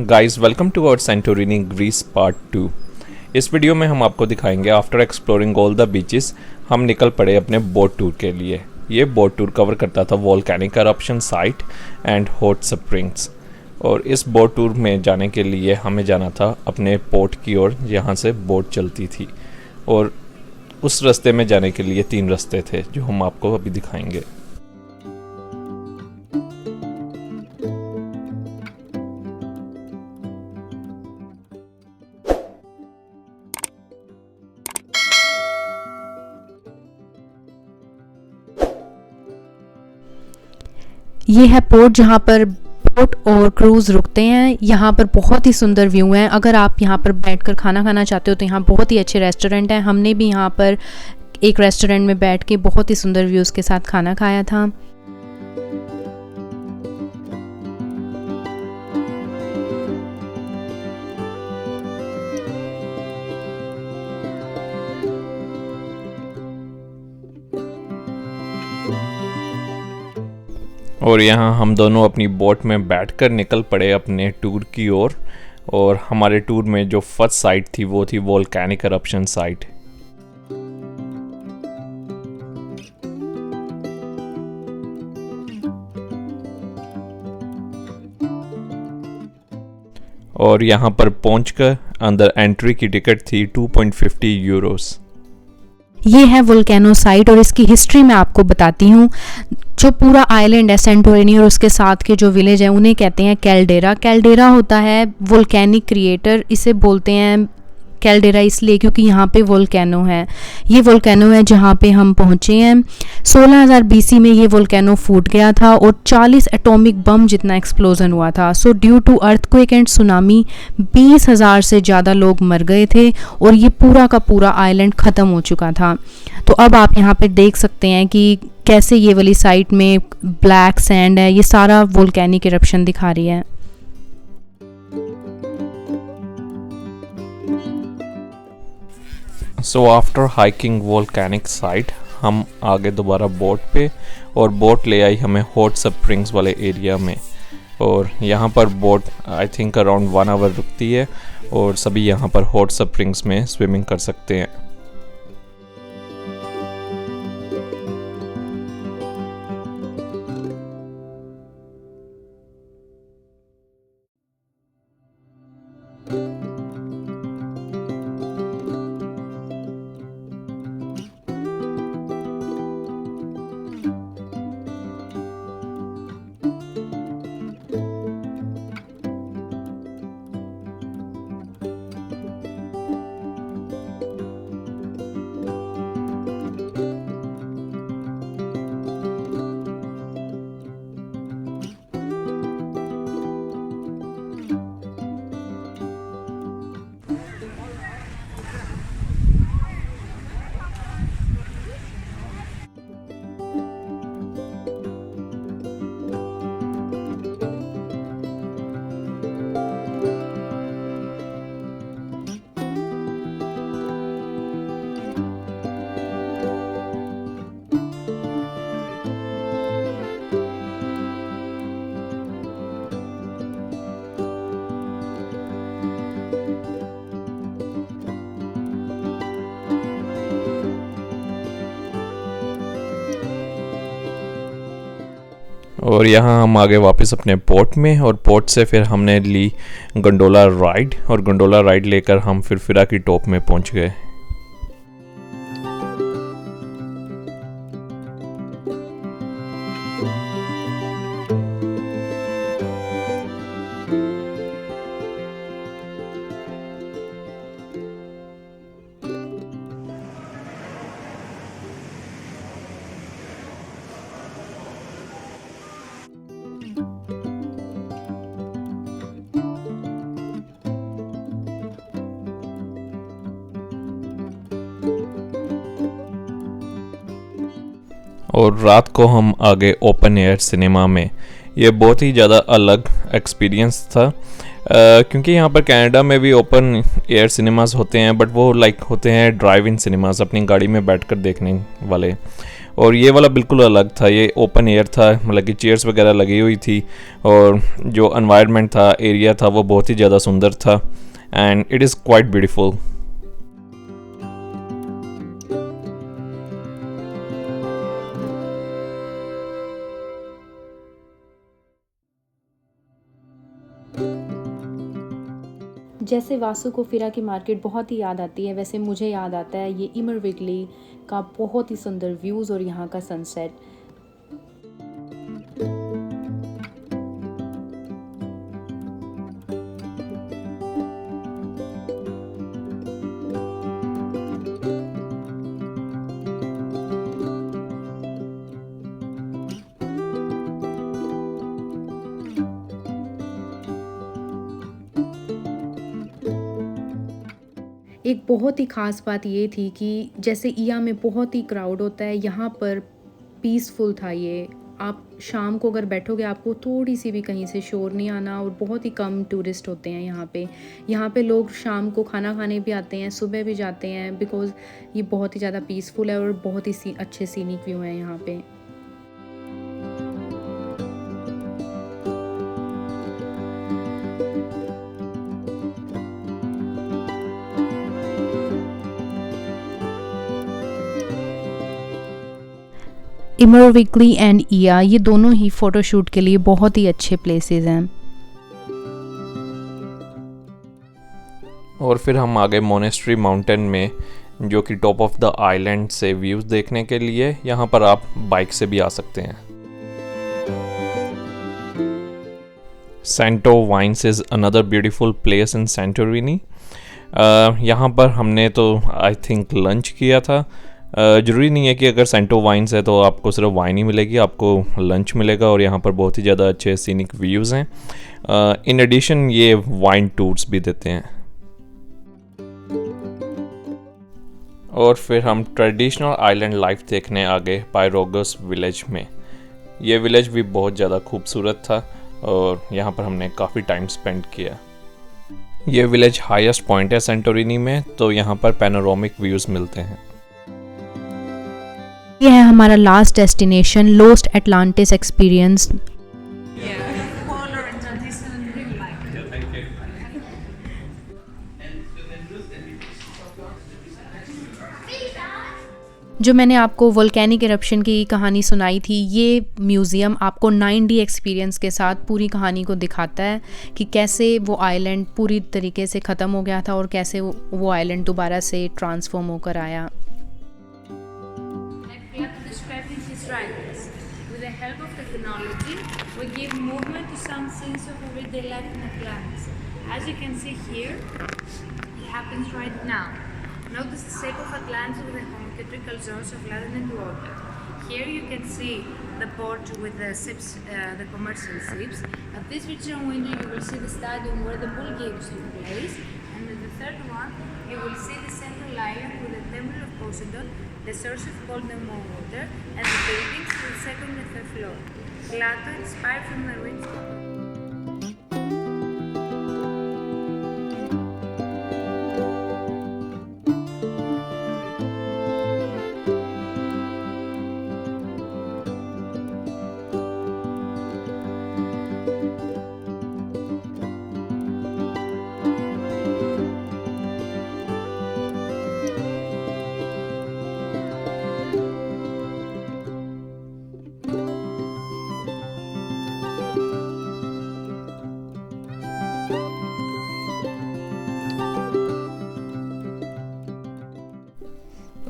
Guys welcome to our Santorini Greece part 2। इस video में हम आपको दिखाएंगे after exploring all the beaches हम निकल पड़े अपने बोट टूर के लिए। ये बोट टूर कवर करता था volcanic eruption site and hot springs, और इस बोट टूर में जाने के लिए हमें जाना था अपने पोर्ट की ओर जहाँ से बोट चलती थी, और उस रास्ते में जाने के लिए 3 रास्ते थे जो हम आपको अभी दिखाएंगे। ये है पोर्ट जहाँ पर बोट और क्रूज़ रुकते हैं। यहाँ पर बहुत ही सुंदर व्यू है। अगर आप यहाँ पर बैठकर खाना खाना चाहते हो तो यहाँ बहुत ही अच्छे रेस्टोरेंट हैं। हमने भी यहाँ पर एक रेस्टोरेंट में बैठ के बहुत ही सुंदर व्यूज़ के साथ खाना खाया था। और यहाँ हम दोनों अपनी बोट में बैठकर निकल पड़े अपने टूर की ओर, और हमारे टूर में जो फर्स्ट साइट थी वो थी वोल्केनिक eruption साइट। और यहाँ पर पहुंचकर अंदर एंट्री की टिकट थी 2.50 यूरोस। ये है वोल्केनो साइट और इसकी हिस्ट्री मैं आपको बताती हूँ। जो पूरा आइलैंड है सेंटोरिनी और उसके साथ के जो विलेज हैं उन्हें कहते हैं कैल्डेरा। कैल्डेरा होता है वोल्केनिक क्रिएटर। इसे बोलते हैं कैल्डेरा इसलिए क्योंकि यहाँ पे वोल्केनो है। ये वोल्केनो है जहाँ पे हम पहुँचे हैं। 16,000 BC में ये वोल्केनो फूट गया था और 40 एटॉमिक बम जितना एक्सप्लोजन हुआ था। So due to earthquake and tsunami 20,000 से ज़्यादा लोग मर गए थे और ये पूरा का पूरा आइलैंड ख़त्म हो चुका था। तो अब आप यहाँ पे देख सकते हैं कि कैसे ये वाली साइट में ब्लैक सैंड है। ये सारा वोल्केनिक इरप्शन दिखा रही है। So after hiking volcanic site हम आगे दोबारा बोट पे, और बोट ले आई हमें हॉट स्प्रिंग्स वाले एरिया में। और यहाँ पर boat I think around 1 hour रुकती है और सभी यहाँ पर हॉट स्प्रिंग्स में स्विमिंग कर सकते हैं। और यहाँ हम आगे वापस अपने पोर्ट में, और पोर्ट से फिर हमने ली गंडोला राइड, और गंडोला राइड लेकर हम फिर फिरा की टॉप में पहुँच गए। और रात को हम आगे ओपन एयर सिनेमा में। ये बहुत ही ज़्यादा अलग एक्सपीरियंस था, क्योंकि यहाँ पर कनाडा में भी ओपन एयर सिनेमास होते हैं, बट वो लाइक होते हैं ड्राइव इन सिनेमास, अपनी गाड़ी में बैठकर देखने वाले। और ये वाला बिल्कुल अलग था, ये ओपन एयर था, मतलब कि चेयर्स वगैरह लगी हुई थी और जो एनवायरनमेंट था, एरिया था, वो बहुत ही ज़्यादा सुंदर था and it is quite beautiful. जैसे वासु को फिरा की मार्केट बहुत ही याद आती है, वैसे मुझे याद आता है ये इमरविगली का बहुत ही सुंदर व्यूज़ और यहाँ का सनसेट। एक बहुत ही ख़ास बात ये थी कि जैसे ईया में बहुत ही क्राउड होता है, यहाँ पर पीसफुल था ये। आप शाम को अगर बैठोगे आपको थोड़ी सी भी कहीं से शोर नहीं आना और बहुत ही कम टूरिस्ट होते हैं यहाँ पे। यहाँ पे लोग शाम को खाना खाने भी आते हैं, सुबह भी जाते हैं, बिकॉज़ ये बहुत ही ज़्यादा पीसफुल है और बहुत ही अच्छे सीनिक व्यू हैं यहाँ पे। इमरविगली एंड ईया ये दोनों ही फ़ोटोशूट के लिए बहुत ही अच्छे प्लेसेस हैं। और फिर हम आ गए मोनेस्ट्री माउंटेन में, जो कि टॉप ऑफ द आइलैंड से व्यूज़ देखने के लिए। यहाँ पर आप बाइक से भी आ सकते हैं। Santo Wines is another beautiful place in Santorini. यहाँ पर हमने तो आई थिंक लंच किया था। ज़रूरी नहीं है कि अगर सैंटो वाइन्स है तो आपको सिर्फ वाइन ही मिलेगी, आपको लंच मिलेगा और यहाँ पर बहुत ही ज़्यादा अच्छे सीनिक व्यूज़ हैं। इन एडिशन ये वाइन टूर्स भी देते हैं। और फिर हम ट्रेडिशनल आइलैंड लाइफ देखने आ गए पायरोगस विलेज में। ये विलेज भी बहुत ज़्यादा खूबसूरत था और यहाँ पर हमने काफ़ी टाइम स्पेंड किया। ये विलेज हाईएस्ट पॉइंट है सेंटोरिनी में, तो यहाँ पर पैनोरामिक व्यूज़ मिलते हैं। ये है हमारा last destination, lost Atlantis experience. जो मैंने आपको वोल्केनिक इरप्शन की कहानी सुनाई थी, ये म्यूज़ियम आपको 9D एक्सपीरियंस के साथ पूरी कहानी को दिखाता है कि कैसे वो आइलैंड पूरी तरीके से ख़त्म हो गया था और कैसे वो आइलैंड दोबारा से ट्रांसफॉर्म होकर आया। With the help of technology, we give movement to some things of everyday life in Atlantis. As you can see here, it happens right now. Notice the shape of Atlantis with the geometrical zones of land and water. Here you can see the port with the ships, the commercial ships. At this picture window you will see the stadium where the bull games took place. And in the third one, you will see the central island with the temple of Poseidon, the source of cold and warm water, and the buildings to the second and third floor. Plato inspired from the rich.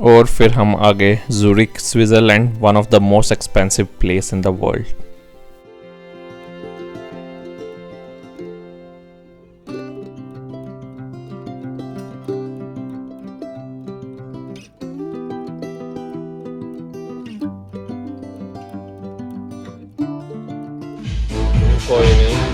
और फिर हम आ गए Zurich Switzerland, one of the most expensive place in the world. कोई नहीं,